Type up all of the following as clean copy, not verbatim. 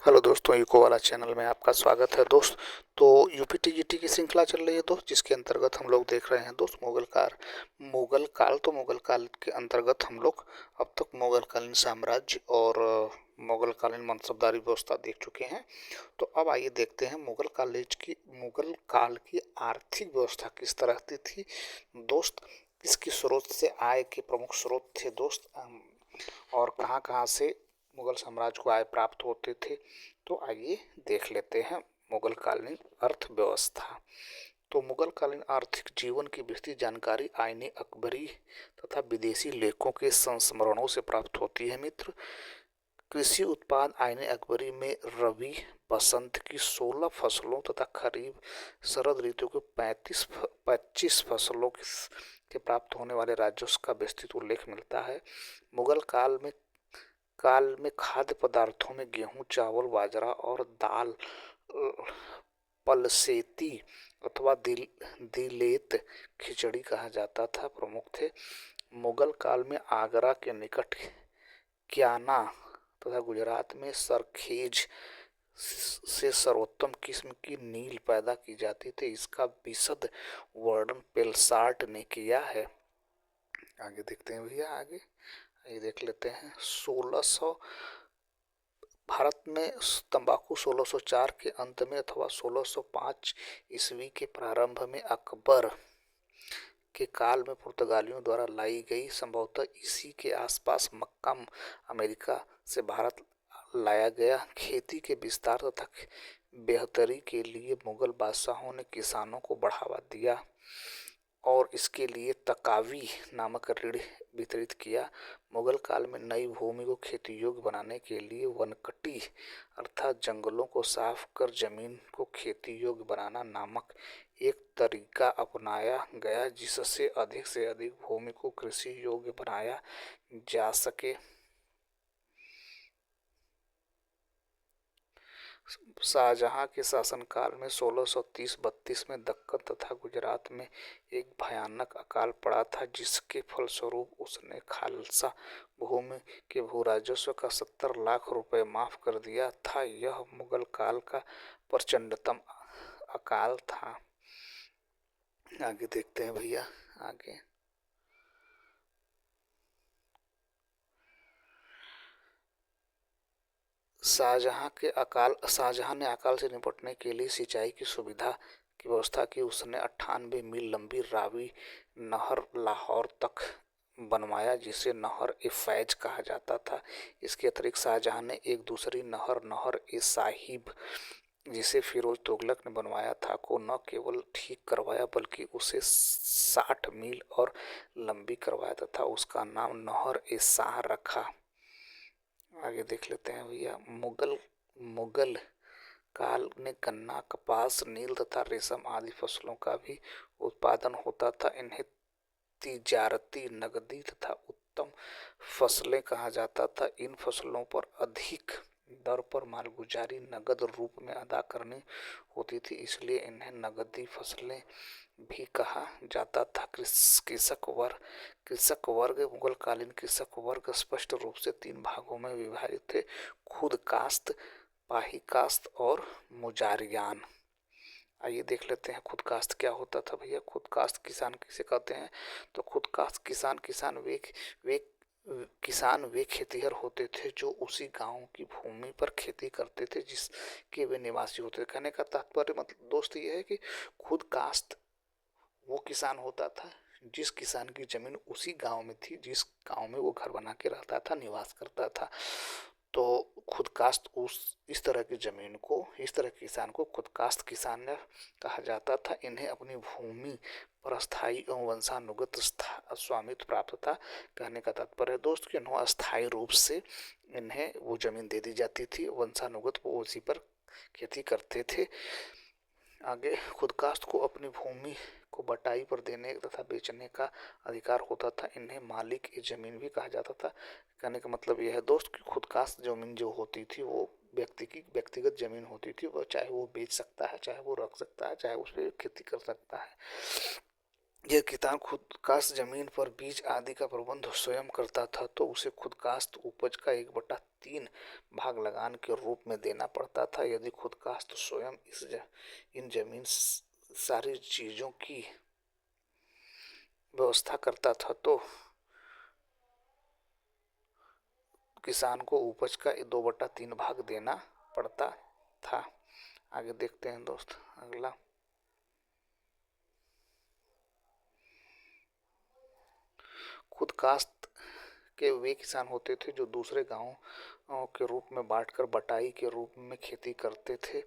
Hello दोस्तों, eco वाला channel में आपका स्वागत है दोस्त। तो यूपीटीजीटी की श्रृंखला चल रही है दोस्त, जिसके अंतर्गत हम लोग देख रहे हैं दोस्त मुगल काल के अंतर्गत हम लोग अब तक मुगलकालीन साम्राज्य और मुगलकालीन मनसबदारी व्यवस्था देख चुके हैं। तो अब आइए देखते हैं मुगल काल की आर्थिक व्यवस्था किस तरह की थी दोस्त। किसकी स्रोत से आय के प्रमुख स्रोत थे दोस्त, और कहाँ कहाँ से मुगल साम्राज्य को आय प्राप्त होते थे। तो आइए देख लेते हैं मुगल कालीन अर्थव्यवस्था। तो मुगल कालीन आर्थिक जीवन की विस्तृत जानकारी आईने अकबरी तथा विदेशी लेखों के संस्मरणों से प्राप्त होती है मित्र। कृषि उत्पाद आईने अकबरी में रबी बसंत की 16 फसलों तथा खरीफ शरद ऋतु के 25 फसलों के प्राप्त होने वाले राजस्व का विस्तृत उल्लेख मिलता है। मुगल काल में खाद्य पदार्थों में गेहूं, चावल, बाजरा और दाल पलसेती अथवा दिलेत खिचड़ी कहा जाता था प्रमुख थे। मुगल काल में आगरा के निकट क्याना तथा गुजरात में सरखेज से सर्वोत्तम किस्म की नील पैदा की जाती थी। इसका विशद वर्णन पेलसार्ट ने किया है। आगे देखते हैं भैया, आगे ये देख लेते हैं। 1600 भारत में तंबाकू 1604 के अंत में अथवा 1605 ईस्वी के प्रारंभ में अकबर के काल में पुर्तगालियों द्वारा लाई गई। संभवतः इसी के आसपास मक्का अमेरिका से भारत लाया गया। खेती के विस्तार तथा बेहतरी के लिए मुगल बादशाहों ने किसानों को बढ़ावा दिया और इसके लिए तकावी नामक ऋण वितरित किया। मुगल काल में नई भूमि को खेती योग्य बनाने के लिए वनकटी अर्थात जंगलों को साफ कर जमीन को खेती योग्य बनाना नामक एक तरीका अपनाया गया, जिससे अधिक से अधिक भूमि को कृषि योग्य बनाया जा सके। शाहजहां के शासनकाल में 1630-32 में दक्कन तथा गुजरात में एक भयानक अकाल पड़ा था, जिसके फलस्वरूप उसने खालसा भूमि के भूराजस्व का 70 लाख रुपए माफ कर दिया था। यह मुगल काल का प्रचंडतम अकाल था। आगे देखते हैं भैया, आगे शाहजहां ने अकाल से निपटने के लिए सिंचाई की सुविधा की व्यवस्था की। उसने 98 मील लंबी रावी नहर लाहौर तक बनवाया, जिसे नहर ए फैज कहा जाता था। इसके अतिरिक्त शाहजहां ने एक दूसरी नहर ए साहिब, जिसे फिरोज तुगलक ने बनवाया था, को न केवल ठीक करवाया बल्कि उसे 60 मील और लंबी करवाया तथा उसका नाम नहर ए शाह रखा। आगे देख लेते हैं भैया। मुगल काल में गन्ना, कपास, नील तथा रेशम आदि फसलों का भी उत्पादन होता था। इन्हें तिजारती, नगदी तथा उत्तम फसलें कहा जाता था। इन फसलों पर अधिक दर पर मालगुजारी नगद रूप में अदा करनी होती थी, इसलिए इन्हें नगदी फसलें भी कहा जाता था। कृषक वर्ग मुगल कालीन कृषक वर्ग स्पष्ट रूप से 3 भागों में विभाजित थे: खुद कास्त, पाही कास्त और मुजारियान। आइए देख लेते हैं खुद कास्त क्या होता था भैया। खुद कास्त किसान किसे कहते हैं? तो खुद कास्त किसान वे खेतिहर होते थे जो उसी गांव की भूमि पर खेती करते थे जिसके वे निवासी होते थे। कहने का तात्पर्य मतलब दोस्त ये है कि खुद कास्त वो किसान होता था जिस किसान की जमीन उसी गांव में थी जिस गांव में वो घर बना के रहता था, निवास करता था। तो खुदकास्ट इस तरह की जमीन को, इस तरह के किसान को खुदकास्ट किसान कहा जाता था। इन्हें अपनी भूमि पर स्थायी एवं वंशानुगत स्वामित्व प्राप्त था। कहने का तात्पर्य है दोस्त कि इन्हें अस्थायी रूप से इन्हें वो जमीन दे दी जाती थी, वंशानुगत वो उसी पर खेती करते थे। आगे खुदकास्ट को अपनी भूमि को बटाई पर देने तथा बेचने का अधिकार होता था। इन्हें मालिक ए जमीन भी कहा जाता था। कहने का मतलब यह है दोस्त कि खुदकास्ट जमीन जो होती थी वो व्यक्तिगत जमीन होती थी। वह चाहे वो बेच सकता है, चाहे वो रख सकता है, चाहे उस पर खेती कर सकता है। यह किसान खुद काश्त जमीन पर बीज आदि का प्रबंध स्वयं करता था, तो उसे खुद काश्त उपज का 1/3 भाग लगान के रूप में देना पड़ता था। यदि खुद काश्त स्वयं इन जमीन सारी चीजों की व्यवस्था करता था, तो किसान को उपज का 2/3 भाग देना पड़ता था। आगे देखते हैं दोस्त अगला। खुद काश्त के वे किसान होते थे जो दूसरे गांवों के रूप में बांटकर बटाई के रूप में खेती करते थे।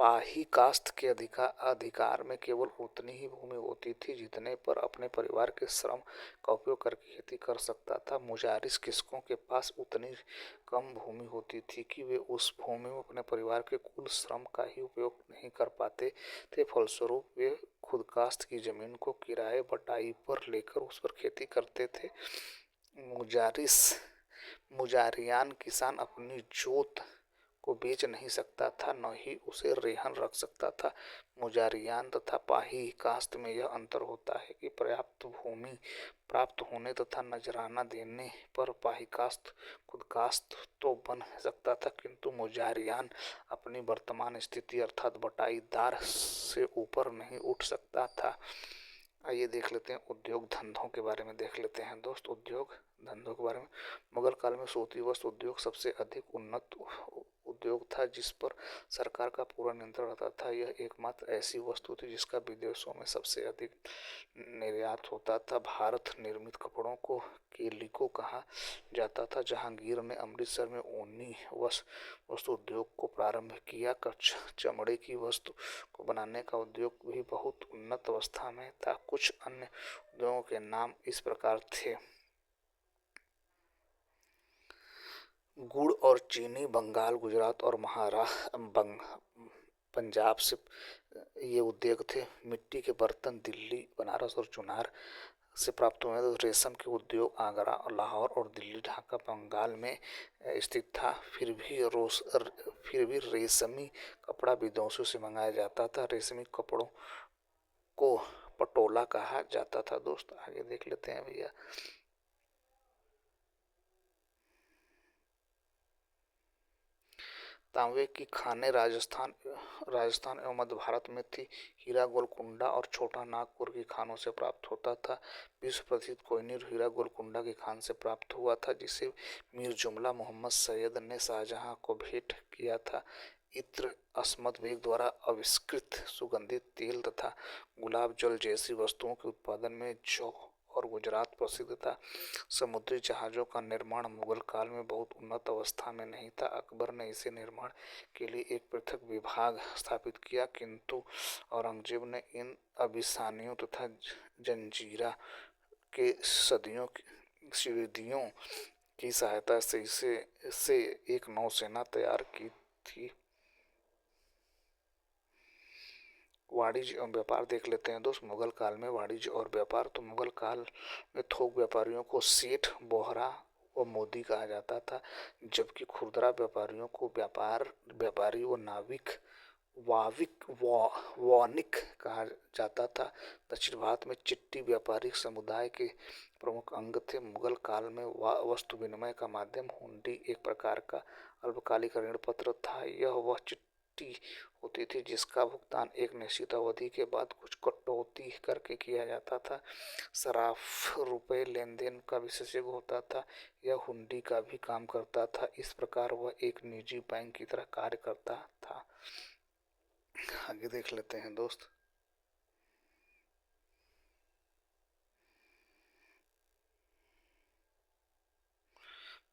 पाही काश्त के अधिकार में केवल उतनी ही भूमि होती थी जितने पर अपने परिवार के श्रम का उपयोग करके खेती कर सकता था। मुजारिस कृषकों के पास उतनी कम भूमि होती थी कि वे उस भूमि में अपने परिवार के कुल श्रम का ही उपयोग नहीं कर पाते थे। फलस्वरूप वे खुद काश्त की जमीन को किराए बटाई पर लेकर उस पर खेती करते थे। मुजारियान किसान अपनी जोत को बेच नहीं सकता था, न ही उसे रेहन रख सकता था। मुजारियान तथा पाही काश्त में यह अंतर होता है कि पर्याप्त भूमि प्राप्त होने तथा नजराना देने पर पाही काश्त खुद काश्त तो बन सकता था, किंतु मुजारियान अपनी वर्तमान स्थिति अर्थात बटाईदार से ऊपर नहीं उठ सकता था। आइए देख लेते हैं उद्योग धंधों के बारे में देख लेते हैं दोस्त। उद्योग धंधों के बारे में मुगल काल में सूती वस्त्र उद्योग सबसे अधिक उन्नत उद्योग था जिस पर सरकार का पूरा नियंत्रण रहता था। यह एकमात्र ऐसी वस्तु थी जिसका विदेशों में सबसे अधिक निर्यात होता था। भारत निर्मित कपड़ों को केलिको कहा जाता था। जहांगीर ने अमृतसर में ऊनी वस्त्र उद्योग को प्रारंभ किया। चमड़े की वस्तु को बनाने का उद्योग भी बहुत उन्नत अवस्था में था। कुछ अन्य उद्योगों के नाम इस प्रकार थे। गुड़ और चीनी बंगाल, गुजरात और पंजाब से ये उद्योग थे। मिट्टी के बर्तन दिल्ली, बनारस और चुनार से प्राप्त हुए। रेशम के उद्योग आगरा और लाहौर और दिल्ली, ढाका बंगाल में स्थित था। फिर भी रेशमी कपड़ा विदेशों से मंगाया जाता था। रेशमी कपड़ों को पटोला कहा जाता था। दोस्त आगे देख लेते हैं भैया। तांबे की खानें राजस्थान एवं मध्य भारत में थी। हीरा गोलकुंडा और छोटा नागपुर की खानों से प्राप्त होता था। विश्व प्रसिद्ध कोहिनूर हीरा गोलकुंडा की खान से प्राप्त हुआ था, जिसे मीर जुमला मोहम्मद सैयद ने शाहजहां को भेंट किया था। इत्र अस्मद बेग द्वारा आविष्कृत सुगंधित तेल तथा गुलाब जल जैसी वस्तुओं के उत्पादन में जौ और गुजरात प्रसिद्ध था। समुद्री जहाजों का निर्माण मुगल काल में बहुत उन्नत अवस्था में नहीं था। अकबर ने इसे निर्माण के लिए एक पृथक विभाग स्थापित किया, किंतु औरंगजेब ने इन अभिसानियों तथा जंजीरा के सिद्धियों की सहायता से एक नौसेना तैयार की थी। वाणिज्य एवं व्यापार देख लेते हैं दोस्त। मुगल काल में वाणिज्य और व्यापार। तो मुगल काल में थोक व्यापारियों को सेठ, बोहरा व मोदी कहा जाता था, जबकि खुदरा व्यापारियों को व्यापारी व वाणिक कहा जाता था। दक्षिण भारत में चिट्ठी व्यापारिक समुदाय के प्रमुख अंग थे। मुगल काल में वस्तु विनिमय का माध्यम हुंडी एक प्रकार का अल्पकालिक ऋण पत्र था। यह वह चिट्ठी होती थी जिसका भुगतान एक निश्चित अवधि के बाद कुछ कटौती करके किया जाता था। सराफ रुपये लेन देन का विशेषज्ञ होता था। यह हुंडी का भी काम करता था। इस प्रकार वह एक निजी बैंक की तरह कार्य करता था। आगे देख लेते हैं दोस्त।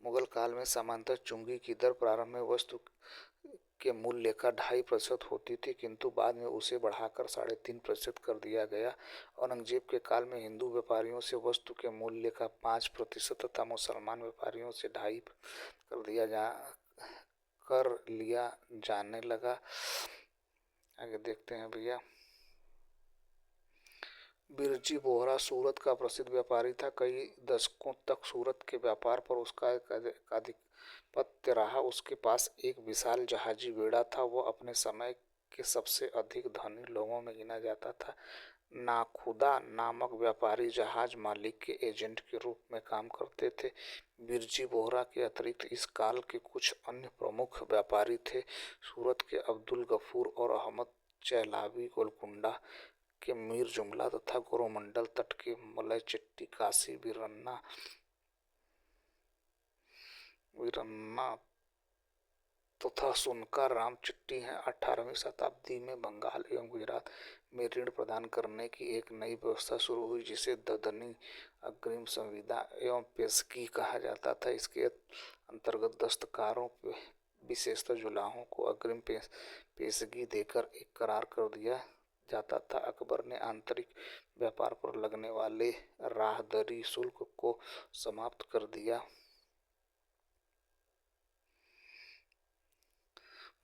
मुगल काल में सामान्यतः चुंगी की दर प्रारंभ में वस्तु के मूल्य का 2.5% होती थी, किंतु बाद में उसे बढ़ाकर 3.5% कर दिया गया। औरंगजेब के काल में हिंदू व्यापारियों से वस्तु के मूल्य का 5% तथा मुसलमान व्यापारियों से 2.5% कर लिया जाने लगा। आगे देखते हैं भैया। बिरजी बोहरा सूरत का प्रसिद्ध व्यापारी था। कई दशकों तक सूरत के व्यापार पर उसका आधिपत्य रहा। उसके पास एक विशाल जहाजी बेड़ा था। वह अपने समय के सबसे अधिक धनी लोगों में गिना जाता था। नाखुदा नामक व्यापारी जहाज मालिक के एजेंट के रूप में काम करते थे। बिरजी बोहरा के अतिरिक्त इस काल के कुछ अन्य प्रमुख व्यापारी थे। सूरत के अब्दुल गफूर और अहमद चैलावी, गोलकुंडा के मीर जुमला तथा कोरोमंडल तट के मलय चिट्टी, काशी वीरन्ना तथा सुनका राम चिट्टी हैं। 18वीं शताब्दी में बंगाल एवं गुजरात में ऋण प्रदान करने की एक नई व्यवस्था शुरू हुई, जिसे ददनी अग्रिम संविदा एवं पेशगी कहा जाता था। इसके अंतर्गत दस्तकारों, विशेषतः जुलाहों को अग्रिम पेशगी देकर एक करार कर दिया जाता था। अकबर ने आंतरिक व्यापार पर लगने वाले राहदरी शुल्क को समाप्त कर दिया।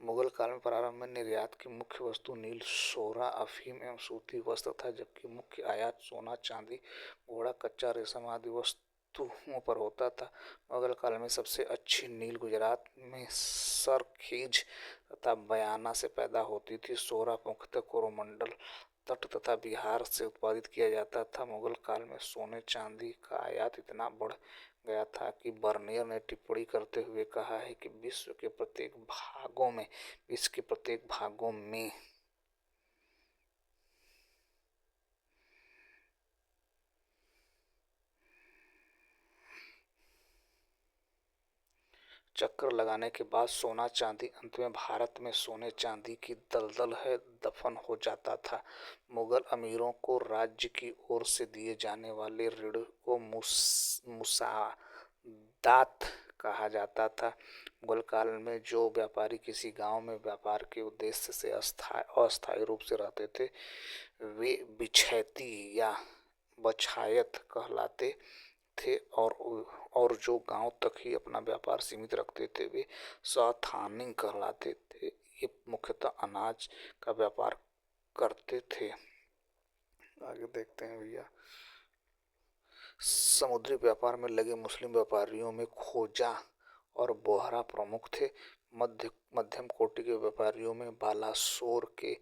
मुगल काल में प्रारंभ में निर्यात की मुख्य वस्तु नील, सोरा, अफीम एवं सूती वस्त्र था, जबकि मुख्य आयात सोना, चांदी, घोड़ा, कच्चा रेशम आदि वस्तुओं पर होता था। मुगल काल में सबसे अच्छी नील गुजरात में सरखीज तथा बयाना से पैदा होती थी। सोरा मुख्यतः कोरोमंडल तट तथा बिहार से उत्पादित किया जाता था। मुगल काल में सोने चांदी का आयात इतना बढ़ गया था कि बर्नियर ने टिप्पणी करते हुए कहा है कि विश्व के प्रत्येक भागों में चक्कर लगाने के बाद सोना चांदी अंत में भारत में सोने चांदी की दलदल है दफन हो जाता था। मुगल अमीरों को राज्य की ओर से दिए जाने वाले ऋण को मुसादात कहा जाता था। मुगल काल में जो व्यापारी किसी गांव में व्यापार के उद्देश्य से अस्थायी रूप से रहते थे, वे बिछैती या बछायत कहलाते थे, और जो गांव तक ही अपना व्यापार सीमित रखते थे, वे सौथानिंग कहलाते थे। ये मुख्यतः अनाज का व्यापार करते थे। आगे देखते हैं भैया। समुद्री व्यापार में लगे मुस्लिम व्यापारियों में खोजा और बोहरा प्रमुख थे। मध्यम कोटि के व्यापारियों में बालासोर के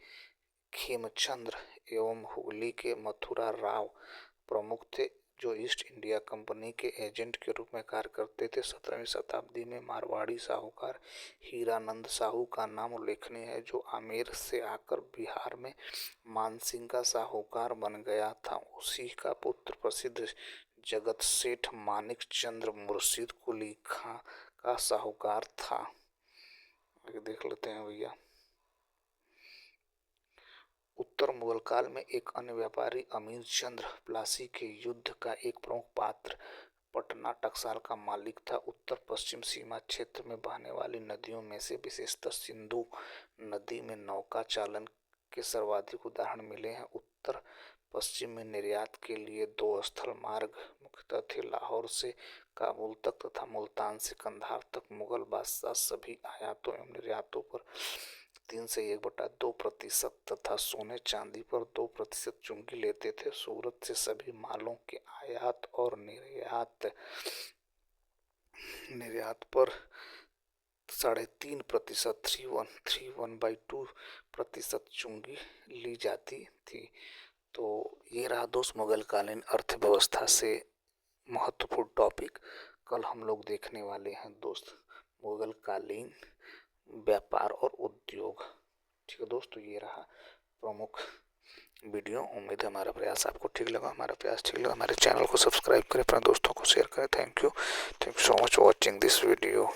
खेमचंद्र एवं हुगली के मथुरा राव प्रमुख थे, जो ईस्ट इंडिया कंपनी के एजेंट के रूप में कार्य करते थे। 17वीं शताब्दी में मारवाड़ी साहूकार हीरानंद साहू का नाम उल्लेखनीय है, जो आमेर से आकर बिहार में मानसिंह का साहूकार बन गया था। उसी का पुत्र प्रसिद्ध जगत सेठ मानिक चंद्र मुर्शिद कुली खां का साहूकार था। आगे देख लेते हैं भैया। उत्तर मुगल काल में एक अन्य व्यापारी अमीर चंद्र प्लासी के युद्ध का एक प्रमुख पात्र पटना टकसाल का मालिक था। उत्तर पश्चिम सीमा क्षेत्र में बहने वाली नदियों में से विशेषतः सिंधु नदी में नौका चालन के सर्वाधिक उदाहरण मिले हैं। उत्तर पश्चिम में निर्यात के लिए दो स्थल मार्ग मुख्यतः थे, लाहौर से काबुल तक तथा मुल्तान से कंधार तक। मुगल बादशाह सभी आयातों एवं निर्यातों पर 3 से 1/2% तथा सोने चांदी पर 2% चुंगी लेते थे। सूरत से सभी मालों के आयात और निर्यात पर 3.5% 31/2% चुंगी ली जाती थी। तो ये रहा दोस्त मुगलकालीन अर्थव्यवस्था से महत्वपूर्ण टॉपिक। कल हम लोग देखने वाले हैं दोस्त मुगलकालीन व्यापार और उद्योग। ठीक है दोस्तों, ये रहा प्रमुख वीडियो। उम्मीद है हमारा प्रयास आपको ठीक लगा। हमारे चैनल को सब्सक्राइब करें, अपने दोस्तों को शेयर करें। Thank you so much for watching this video.